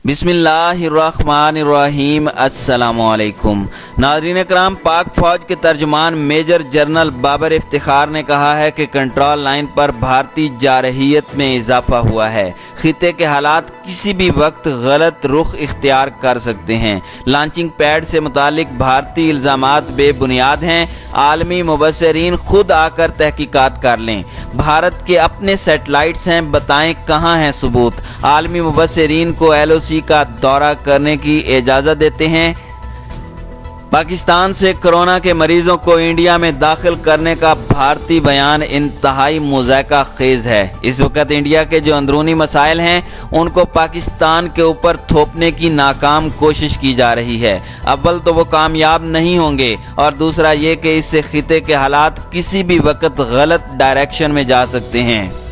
बिस्मिल्लाहिर्रहमानिर्रहीम। अस्सलामुअलैकुम नाज़रीन कराम, पाक फ़ौज के तर्जुमान मेजर जनरल बाबर इफ्तिखार ने कहा है कि कंट्रोल लाइन पर भारतीय जारहियत में इजाफा हुआ है। खिते के हालात किसी भी वक्त गलत रुख इख्तियार कर सकते हैं। लॉन्चिंग पैड से मुतालिक भारतीय इल्ज़ामात बेबुनियाद हैं। आलमी मुबस्सिरीन खुद आकर तहकीकात कर लें। भारत के अपने सैटेलाइट्स हैं, बताएं कहाँ हैं सबूत। आलमी मुबस्सिरीन को LOC का दौरा करने की इजाज़त देते हैं। पाकिस्तान से कोरोना के मरीजों को इंडिया में दाखिल करने का भारतीय बयान इंतहाई मुज़ायका खेज़ है। इस वक्त इंडिया के जो अंदरूनी मसाइल हैं उनको पाकिस्तान के ऊपर थोपने की नाकाम कोशिश की जा रही है। अव्वल तो वो कामयाब नहीं होंगे और दूसरा ये कि इससे खिते के हालात किसी भी वक्त गलत डायरेक्शन में जा सकते हैं।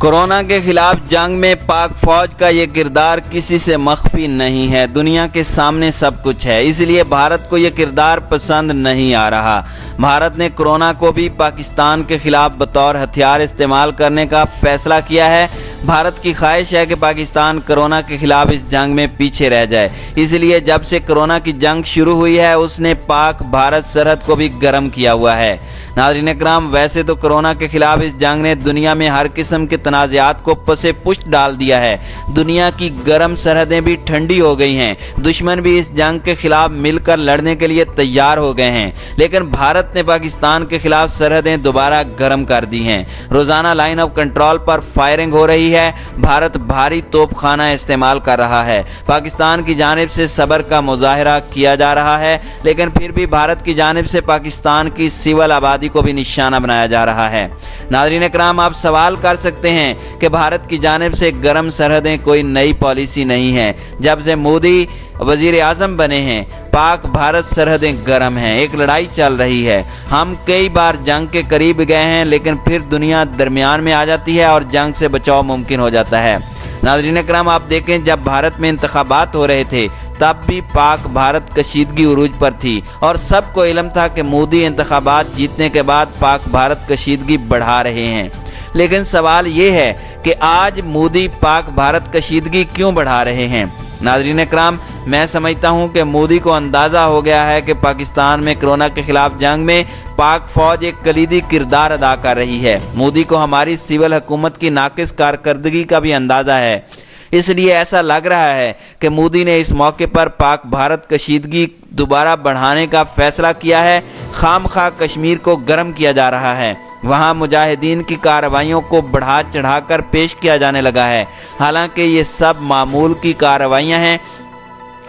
कोरोना के खिलाफ जंग में पाक फौज का ये किरदार किसी से मख्फी नहीं है, दुनिया के सामने सब कुछ है। इसलिए भारत को ये किरदार पसंद नहीं आ रहा। भारत ने कोरोना को भी पाकिस्तान के खिलाफ बतौर हथियार इस्तेमाल करने का फैसला किया है। भारत की ख्वाहिश है कि पाकिस्तान कोरोना के खिलाफ इस जंग में पीछे रह जाए। इसलिए जब से कोरोना की जंग शुरू हुई है उसने पाक भारत सरहद को भी गर्म किया हुआ है। नाज़रीन इकराम, वैसे तो कोरोना के खिलाफ इस जंग ने दुनिया में हर किस्म के तनाज़ात को पसे पुष्ट डाल दिया है। दुनिया की गर्म सरहदें भी ठंडी हो गई हैं। दुश्मन भी इस जंग के खिलाफ मिलकर लड़ने के लिए तैयार हो गए हैं। लेकिन भारत ने पाकिस्तान के खिलाफ सरहदें दोबारा गर्म कर दी हैं। रोज़ाना लाइन ऑफ कंट्रोल पर फायरिंग हो रही है। भारत भारी तोपखाना इस्तेमाल कर रहा है। पाकिस्तान की जानिब से सब्र का मुजाहरा किया जा रहा है, लेकिन फिर भी भारत की जानिब से पाकिस्तान की सिविल आबादी को भी निशाना बनाया जा रहा है। नाज़रीन इकराम, आप सवाल कर सकते हैं कि भारत की जानिब से गर्म सरहदें कोई नई पॉलिसी नहीं है। जब से मोदी वजीर आज़म बने हैं पाक भारत सरहदें गर्म हैं। एक लड़ाई चल रही है। हम कई बार जंग के करीब गए हैं, लेकिन फिर दुनिया दरमियान में आ जाती है और जंग से बचाव मुमकिन हो जाता है। नाज़रीन इकराम, आप देखें, जब भारत में इंतखाबात हो रहे थे तब भी पाक भारत कशीदगी उरूज पर थी और सबको इल्म था कि मोदी इंतखाबात जीतने के बाद पाक भारत कशीदगी बढ़ा रहे हैं। लेकिन सवाल ये है कि आज मोदी पाक भारत कशीदगी क्यों बढ़ा रहे हैं। नाज़रीन इकराम, मैं समझता हूं कि मोदी को अंदाज़ा हो गया है कि पाकिस्तान में कोरोना के खिलाफ जंग में पाक फौज एक कलीदी किरदार अदा कर रही है। मोदी को हमारी सिविल हुकूमत की नाकिस कारकर्दगी का भी अंदाज़ा है। इसलिए ऐसा लग रहा है कि मोदी ने इस मौके पर पाक भारत कशीदगी दोबारा बढ़ाने का फैसला किया है। खामखा कश्मीर को गर्म किया जा रहा है। वहाँ मुजाहिदीन की कार्रवाइयों को बढ़ा चढ़ाकर पेश किया जाने लगा है। हालांकि ये सब मामूल की कार्रवाइयाँ हैं,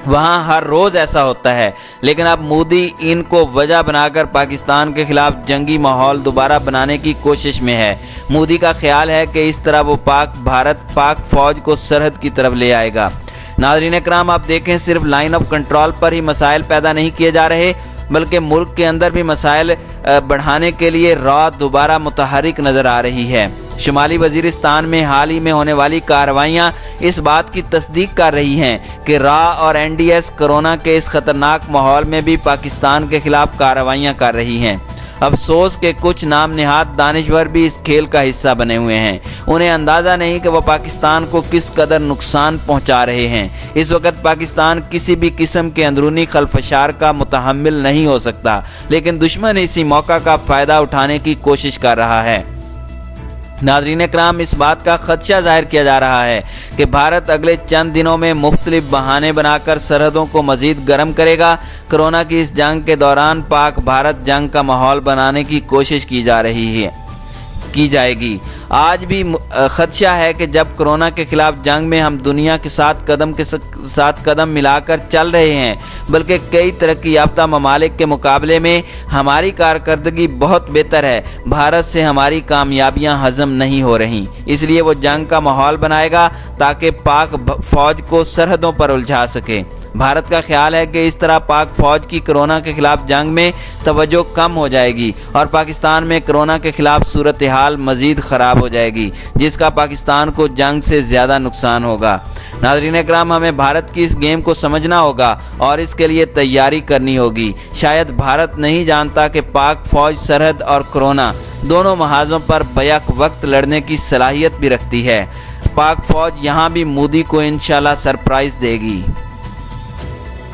वहाँ हर रोज़ ऐसा होता है। लेकिन अब मोदी इनको वजह बनाकर पाकिस्तान के खिलाफ जंगी माहौल दोबारा बनाने की कोशिश में है। मोदी का ख्याल है कि इस तरह वो पाक फौज को सरहद की तरफ ले आएगा। नाज़रीन इकराम, आप देखें, सिर्फ लाइन ऑफ कंट्रोल पर ही मसाइल पैदा नहीं किए जा रहे, बल्कि मुल्क के अंदर भी मसाइल बढ़ाने के लिए रॉ दोबारा मुतहरिक नज़र आ रही है। शुमाली वजीरिस्तान में हाल ही में होने वाली कार्रवाइयाँ इस बात की तस्दीक कर रही हैं कि रॉ और NDS कोरोना के इस खतरनाक माहौल में भी पाकिस्तान के खिलाफ कार्रवाइयाँ कर रही हैं। अफसोस के कुछ नाम निहात दानिश्वर भी इस खेल का हिस्सा बने हुए हैं। उन्हें अंदाज़ा नहीं कि वह पाकिस्तान को किस कदर नुकसान पहुंचा रहे हैं। इस वक्त पाकिस्तान किसी भी किस्म के अंदरूनी खलफशार का मुतहम्मिल नहीं हो सकता, लेकिन दुश्मन इसी मौका का फ़ायदा उठाने की कोशिश कर रहा है। नाज़रीन इकराम, इस बात का खदशा जाहिर किया जा रहा है कि भारत अगले चंद दिनों में मुख्तलिफ बहाने बनाकर सरहदों को मज़ीद गर्म करेगा। कोरोना की इस जंग के दौरान पाक भारत जंग का माहौल बनाने की कोशिश की जाएगी। आज भी खदशा है कि जब कोरोना के खिलाफ जंग में हम दुनिया के साथ कदम मिलाकर चल रहे हैं, बल्कि कई तरक्की याफ्ता ममालिक के मुकाबले में हमारी कारकर्दगी बहुत बेहतर है। भारत से हमारी कामयाबियां हजम नहीं हो रही, इसलिए वो जंग का माहौल बनाएगा ताकि पाक फौज को सरहदों पर उलझा सके। भारत का ख्याल है कि इस तरह पाक फौज की कोरोना के खिलाफ जंग में तवज्जो कम हो जाएगी और पाकिस्तान में कोरोना के खिलाफ सूरत हाल मज़ीद ख़राब हो जाएगी, जिसका पाकिस्तान को जंग से ज़्यादा नुकसान होगा। नाज़रीन इकराम, हमें भारत की इस गेम को समझना होगा और इसके लिए तैयारी करनी होगी। शायद भारत नहीं जानता कि पाक फौज सरहद और कोरोना दोनों महाजों पर बैक वक्त लड़ने की सलाहियत भी रखती है। पाक फौज यहाँ भी मोदी को इंशाल्लाह सरप्राइज देगी।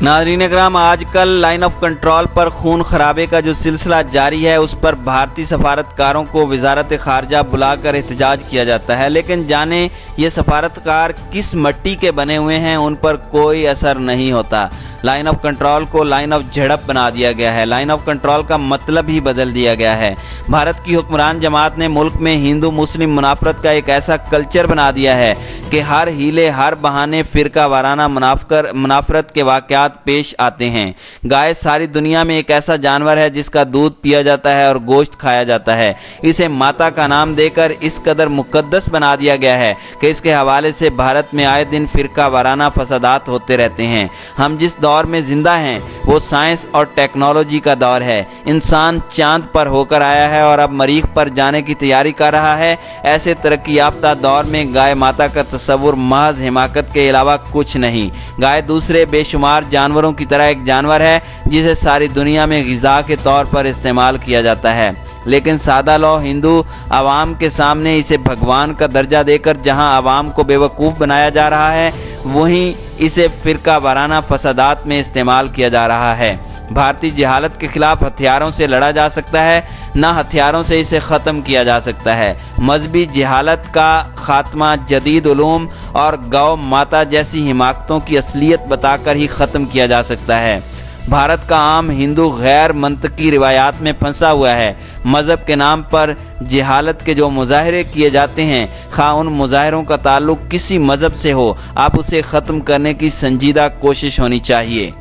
नाज़रीन इकराम, आजकल लाइन ऑफ कंट्रोल पर खून खराबे का जो सिलसिला जारी है, उस पर भारतीय सफारतकारों को वजारत खारजा बुलाकर एहतजाज किया जाता है, लेकिन जाने ये सफारतकार किस मिट्टी के बने हुए हैं, उन पर कोई असर नहीं होता। लाइन ऑफ कंट्रोल को लाइन ऑफ झड़प बना दिया गया है। लाइन ऑफ कंट्रोल का मतलब ही बदल दिया गया है। भारत की हुक्मरान जमात ने मुल्क में हिंदू मुस्लिम मुनाफरत का एक ऐसा कल्चर बना दिया है कि हर हीले हर बहाने फ़िरका वाराना मुनाफरत के वाक़यात पेश आते हैं। गाय सारी दुनिया में एक ऐसा जानवर है जिसका दूध पिया जाता है और गोश्त खाया जाता है। इसे माता का नाम देकर इस कदर मुकद्दस बना दिया गया है कि इसके हवाले से भारत में आए दिन फ़िरका वाराना फसादात होते रहते हैं। हम जिस दौर में जिंदा हैं वो साइंस और टेक्नोलॉजी का दौर है। इंसान चांद पर होकर आया है और अब मरीख पर जाने की तैयारी कर रहा है। ऐसे तरक्की याफ्ता दौर में गाय माता का तस्वुर महज हिमाकत के अलावा कुछ नहीं। गाय दूसरे बेशुमार जानवरों की तरह एक जानवर है जिसे सारी दुनिया में ग़िज़ा के तौर पर इस्तेमाल किया जाता है, लेकिन सादा लौ हिंदू आवाम के सामने इसे भगवान का दर्जा देकर जहां आवाम को बेवकूफ़ बनाया जा रहा है, वहीं इसे फ़िरका वाराना फसादात में इस्तेमाल किया जा रहा है। भारतीय जहालत के खिलाफ हथियारों से लड़ा जा सकता है, ना हथियारों से इसे ख़त्म किया जा सकता है। मजहबी जहालत का ख़ात्मा जदीद उलूम और गौ माता जैसी हिमाकतों की असलियत बताकर ही ख़त्म किया जा सकता है। भारत का आम हिंदू गैर मंतकी रिवायात में फंसा हुआ है। मज़हब के नाम पर जहालत के जो मुजाहरे किए जाते हैं, खा उन मुजाहरों का ताल्लुक किसी मज़हब से हो, आप उसे ख़त्म करने की संजीदा कोशिश होनी चाहिए।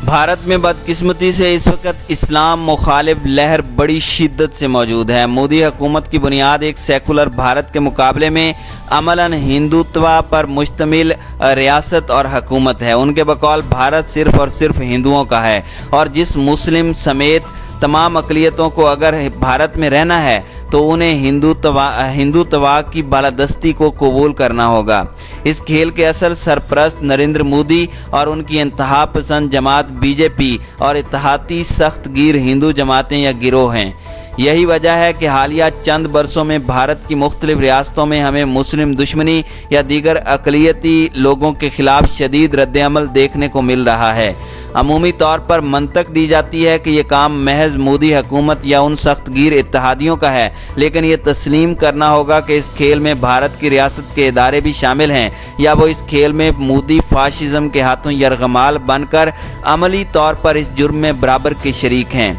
भारत में बदकिस्मती से इस वक्त इस्लाम मुखालिफ लहर बड़ी शिद्दत से मौजूद है। मोदी हुकूमत की बुनियाद एक सेकुलर भारत के मुकाबले में अमलन हिंदुत्व पर मुश्तमिल रियासत और हुकूमत है। उनके बकौल भारत सिर्फ़ और सिर्फ हिंदुओं का है, और जिस मुस्लिम समेत तमाम अक़लियतों को अगर भारत में रहना है तो उन्हें हिंदुत्व की बालादस्ती को कबूल करना होगा। इस खेल के असल सरपरस्त नरेंद्र मोदी और उनकी इंतहा पसंद जमात बीजेपी और इत्तेहादी सख्त गिर हिंदू जमातें या गिरोह हैं। यही वजह है कि हालिया चंद बरसों में भारत की मुख्तलिफ रियासतों में हमें मुस्लिम दुश्मनी या दीगर अक़लियती लोगों के खिलाफ शदीद रद्द-ए-अमल देखने को मिल रहा है। अमूमी तौर पर मंतक दी जाती है कि ये काम महज मोदी हुकूमत या उन सख्त गिर इत्तेहादियों का है, लेकिन ये तस्लीम करना होगा कि इस खेल में भारत की रियासत के इदारे भी शामिल हैं, या वो इस खेल में मोदी फाशिज़म के हाथों यरगमाल बनकर अमली तौर पर इस जुर्म में बराबर के शरीक हैं।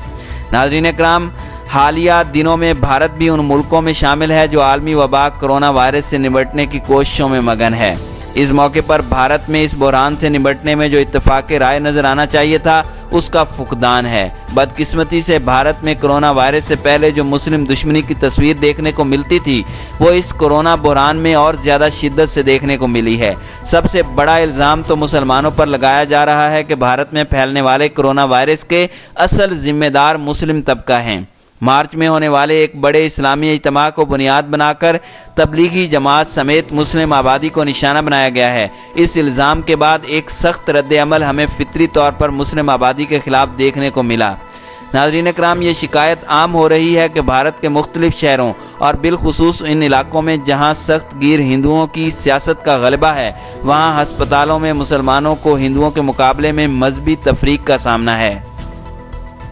नाज़रीन इकराम, हालिया दिनों में भारत भी उन मुल्कों में शामिल है जो आलमी वबा कोरोना वायरस से निपटने की कोशिशों में मगन है। इस मौके पर भारत में इस बहरान से निपटने में जो इत्तेफाक राय नज़र आना चाहिए था, उसका फुकदान है। बदकिस्मती से भारत में कोरोना वायरस से पहले जो मुस्लिम दुश्मनी की तस्वीर देखने को मिलती थी, वो इस कोरोना बहरान में और ज़्यादा शिद्दत से देखने को मिली है। सबसे बड़ा इल्ज़ाम तो मुसलमानों पर लगाया जा रहा है कि भारत में फैलने वाले कोरोना वायरस के असल ज़िम्मेदार मुस्लिम तबका हैं। मार्च में होने वाले एक बड़े इस्लामी इज्तिमा को बुनियाद बनाकर तबलीगी जमात समेत मुस्लिम आबादी को निशाना बनाया गया है। इस इल्ज़ाम के बाद एक सख्त रद्द-ए-अमल हमें फितरी तौर पर मुस्लिम आबादी के खिलाफ देखने को मिला। नाज़रीन इकराम, ये शिकायत आम हो रही है कि भारत के मुख्तलिफ शहरों और बिलखुसूस इन इलाकों में जहाँ सख्त गिर हिंदुओं की सियासत का गलबा है, वहाँ हस्पतालों में मुसलमानों को हिंदुओं के मुकाबले में मजहबी तफरीक का सामना है।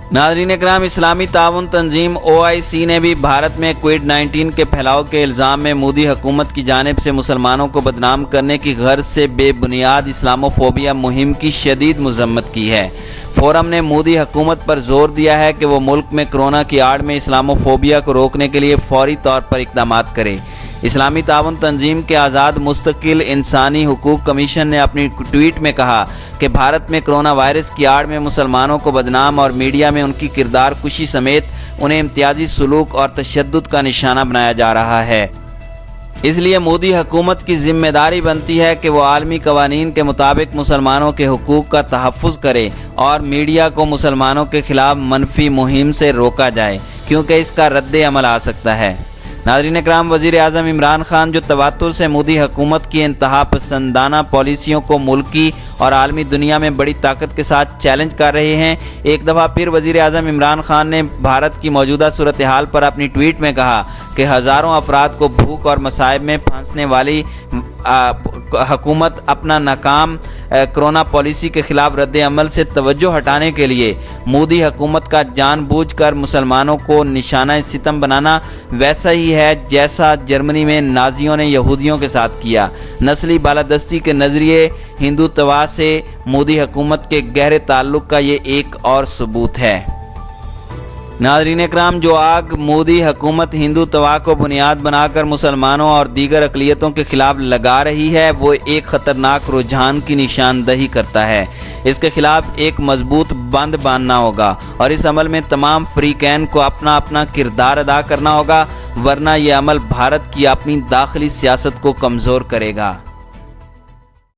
नाज़रीन इकराम, इस्लामी ताउन तंजीम OIC ने भी भारत में कोविड-19 के फैलाव के इल्ज़ाम में मोदी हुकूमत की जानिब से मुसलमानों को बदनाम करने की गर्ज से बेबुनियाद इस्लामोफोबिया मुहिम की शदीद मज़म्मत की है। फोरम ने मोदी हुकूमत पर जोर दिया है कि वो मुल्क में कोरोना की आड़ में इस्लामोफोबिया को रोकने के लिए फौरी तौर पर इक़दामात करे। इस्लामी ताउन तंजीम के आज़ाद मुस्तकिल इंसानी हुकूक कमीशन ने अपनी ट्वीट में कहा कि भारत में कोरोना वायरस की आड़ में मुसलमानों को बदनाम और मीडिया में उनकी किरदार कुशी समेत उन्हें इम्तियाजी सलूक और तशद्दुद का निशाना बनाया जा रहा है। इसलिए मोदी हुकूमत की जिम्मेदारी बनती है कि वो आलमी कवानीन के मुताबिक मुसलमानों के हुकूक का तहफ़्फ़ुज़ करे और मीडिया को मुसलमानों के खिलाफ मनफी मुहिम से रोका जाए, क्योंकि इसका रद्द-ए-अमल आ सकता है। नाज़रीन इकराम, वज़ीर आज़म इमरान खान जो तवातुर से मोदी हुकूमत की इंतहा पसंदाना पॉलिसियों को मुल्की और आलमी दुनिया में बड़ी ताकत के साथ चैलेंज कर रहे हैं, एक दफ़ा फिर वज़ीर आज़म इमरान खान ने भारत की मौजूदा सूरत हाल पर अपनी ट्वीट में कहा कि हज़ारों अफराद को भूख और मसाइब में फंसने वाली हुकूमत अपना नाकाम कोरोना पॉलिसी के खिलाफ रद्द अमल से तवज्जो हटाने के लिए मोदी हुकूमत का जानबूझकर मुसलमानों को निशाना सितम बनाना वैसा ही है जैसा जर्मनी में नाजियों ने यहूदियों के साथ किया। नस्ली बालादस्ती के नज़रिए हिंदुत्व से मोदी हुकूमत के गहरे ताल्लुक़ का ये एक और सबूत है। नाज़रीन इकराम, जो आग मोदी हुकूमत हिंदुत्व को बुनियाद बनाकर मुसलमानों और दीगर अक़लियतों के खिलाफ लगा रही है, वो एक ख़तरनाक रुझान की निशानदही करता है। इसके खिलाफ एक मजबूत बंद बांधना होगा और इस अमल में तमाम फ़रीक़ैन को अपना अपना किरदार अदा करना होगा, वरना ये अमल भारत की अपनी दाखिली सियासत को कमज़ोर करेगा।